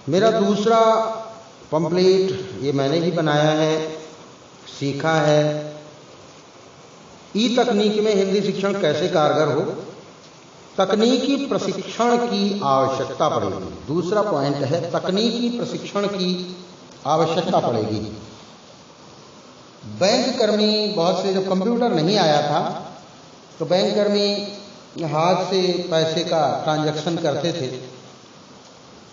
मेरा दूसरा पंपलेट ये मैंने ही बनाया है, सीखा है। ई तकनीक में हिंदी शिक्षण कैसे कारगर हो, तकनीकी प्रशिक्षण की आवश्यकता पड़ेगी। दूसरा पॉइंट है तकनीकी प्रशिक्षण की आवश्यकता पड़ेगी। बैंक कर्मी बहुत से, जब कंप्यूटर नहीं आया था तो बैंक कर्मी हाथ से पैसे का ट्रांजैक्शन करते थे।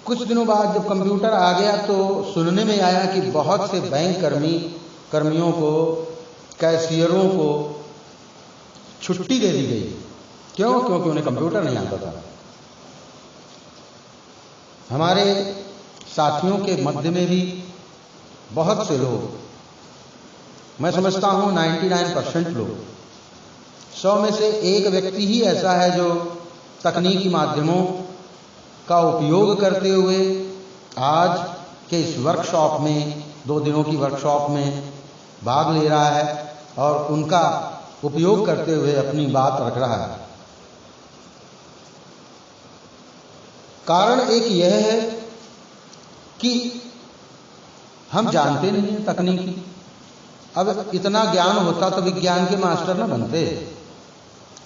कुछ दिनों बाद जब कंप्यूटर आ गया तो सुनने में आया कि बहुत से बैंक कर्मियों को, कैशियरों को छुट्टी दे दी गई। क्यों? क्योंकि उन्हें कंप्यूटर नहीं आता था। हमारे साथियों के मध्य में भी बहुत से लोग, मैं समझता हूं 99% लोग, 100 में से एक व्यक्ति ही ऐसा है जो तकनीकी माध्यमों का उपयोग करते हुए आज के इस वर्कशॉप में, 2 दिनों की वर्कशॉप में भाग ले रहा है और उनका उपयोग करते हुए अपनी बात रख रहा है। कारण एक यह है कि हम जानते नहीं हैं तकनीकी। अब इतना ज्ञान होता तो विज्ञान के मास्टर न बनते।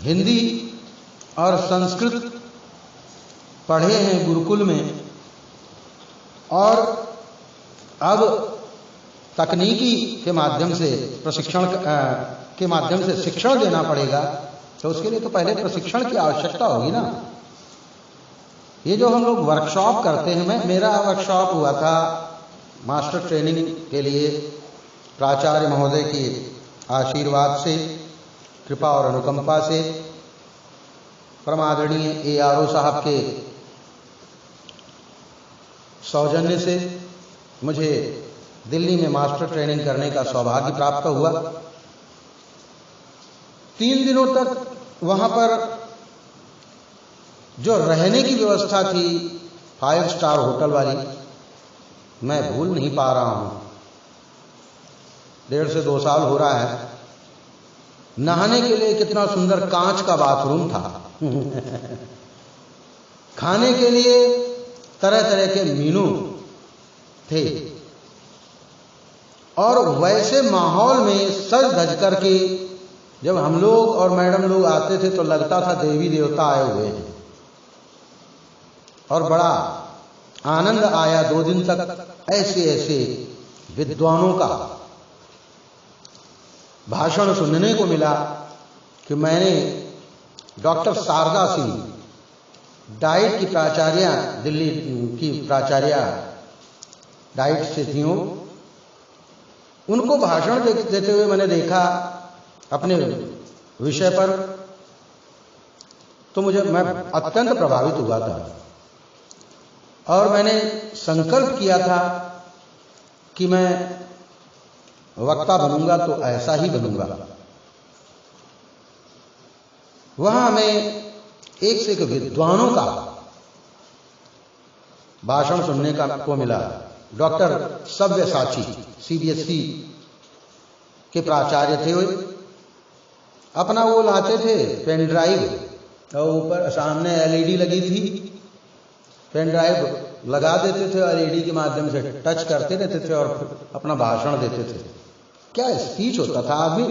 हिंदी और संस्कृत पढ़े हैं गुरुकुल में, और अब तकनीकी के माध्यम से प्रशिक्षण के माध्यम से शिक्षण देना पड़ेगा, तो उसके लिए तो पहले प्रशिक्षण की आवश्यकता होगी ना। ये जो हम लोग वर्कशॉप करते हैं, मेरा वर्कशॉप हुआ था मास्टर ट्रेनिंग के लिए प्राचार्य महोदय के आशीर्वाद से, कृपा और अनुकंपा से, परम आदरणीय ARO साहब के सौजन्य से मुझे दिल्ली में मास्टर ट्रेनिंग करने का सौभाग्य प्राप्त हुआ। 3 दिनों तक वहां पर जो रहने की व्यवस्था थी 5 स्टार होटल वाली, मैं भूल नहीं पा रहा हूं। 1.5 से 2 साल हो रहा है। नहाने के लिए कितना सुंदर कांच का बाथरूम था। खाने के लिए तरह तरह के मेनू थे, और वैसे माहौल में सज धज करके जब हम लोग और मैडम लोग आते थे तो लगता था देवी देवता आए हुए हैं, और बड़ा आनंद आया। 2 दिन तक ऐसे ऐसे विद्वानों का भाषण सुनने को मिला कि मैंने डॉक्टर शारदा सिंह, डाइट की प्राचार्य, दिल्ली की प्राचार्य डाइट से थी, उनको भाषण देते हुए मैंने देखा अपने विषय पर, तो मैं अत्यंत प्रभावित हुआ था, और मैंने संकल्प किया था कि मैं वक्ता बनूंगा तो ऐसा ही बनूंगा। वहां हमें एक से एक विद्वानों का भाषण सुनने को मिला। डॉक्टर सव्यसाची CBSE के प्राचार्य थे। वे अपना वो लाते थे पेन ड्राइव, और ऊपर सामने LED लगी थी, पेन ड्राइव लगा देते थे और LED के माध्यम से टच करते रहते थे और अपना भाषण देते थे। क्या स्पीच होता था। आदमी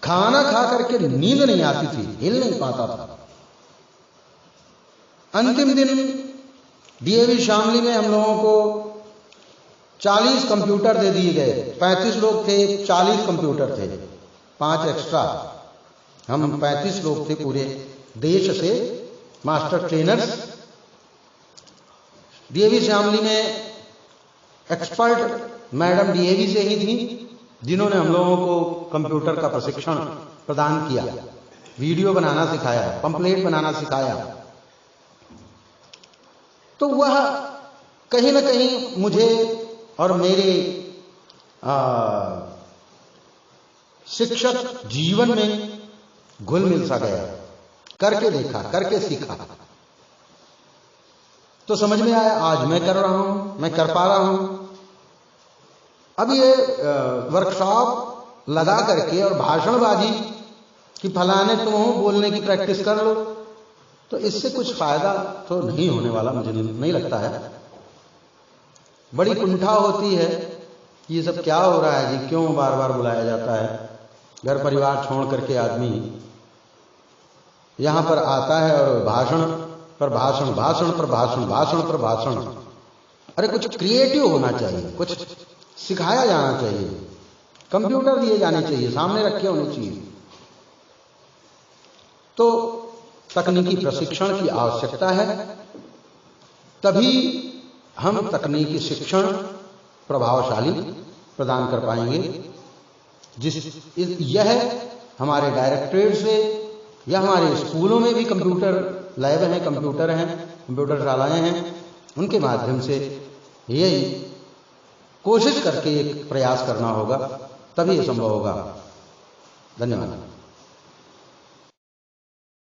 खाना खा करके नींद नहीं आती थी, हिल नहीं पाता था। अंतिम दिन DAV शामली में हम लोगों को 40 कंप्यूटर दे दिए गए। 35 लोग थे, 40 कंप्यूटर थे, 5 एक्स्ट्रा। हम 35 लोग थे पूरे देश से, मास्टर ट्रेनर्स। DAV शामली में एक्सपर्ट मैडम DAV से ही थी, जिन्होंने हम लोगों को कंप्यूटर का प्रशिक्षण प्रदान किया, वीडियो बनाना सिखाया, पंपलेट बनाना सिखाया। तो वह कहीं ना कहीं मुझे और मेरे शिक्षक जीवन में घुल मिल सा गया। करके देखा, करके सीखा, तो समझ में आया। आज मैं कर रहा हूं, मैं कर पा रहा हूं। अब ये वर्कशॉप लगा करके और भाषणबाजी कि फलाने तुम हो, बोलने की प्रैक्टिस कर लो, तो इससे कुछ फायदा तो नहीं होने वाला, मुझे नहीं लगता है। बड़ी कुंठा होती है कि ये सब क्या हो रहा है जी, क्यों बार बार बुलाया जाता है। घर परिवार छोड़ करके आदमी यहां पर आता है और भाषण पर भाषण, भाषण पर भाषण, भाषण पर भाषण। अरे कुछ क्रिएटिव होना चाहिए, कुछ सिखाया जाना चाहिए, कंप्यूटर दिए जाने चाहिए, सामने रखे होने चाहिए। तो तकनीकी प्रशिक्षण की आवश्यकता है, तभी हम तकनीकी शिक्षण प्रभावशाली प्रदान कर पाएंगे। यह हमारे डायरेक्टरेट से या हमारे स्कूलों में भी कंप्यूटर लैब हैं, कंप्यूटर हैं, कंप्यूटर शालाएं हैं, उनके माध्यम से यही कोशिश करके एक प्रयास करना होगा, तभी ये संभव होगा। धन्यवाद।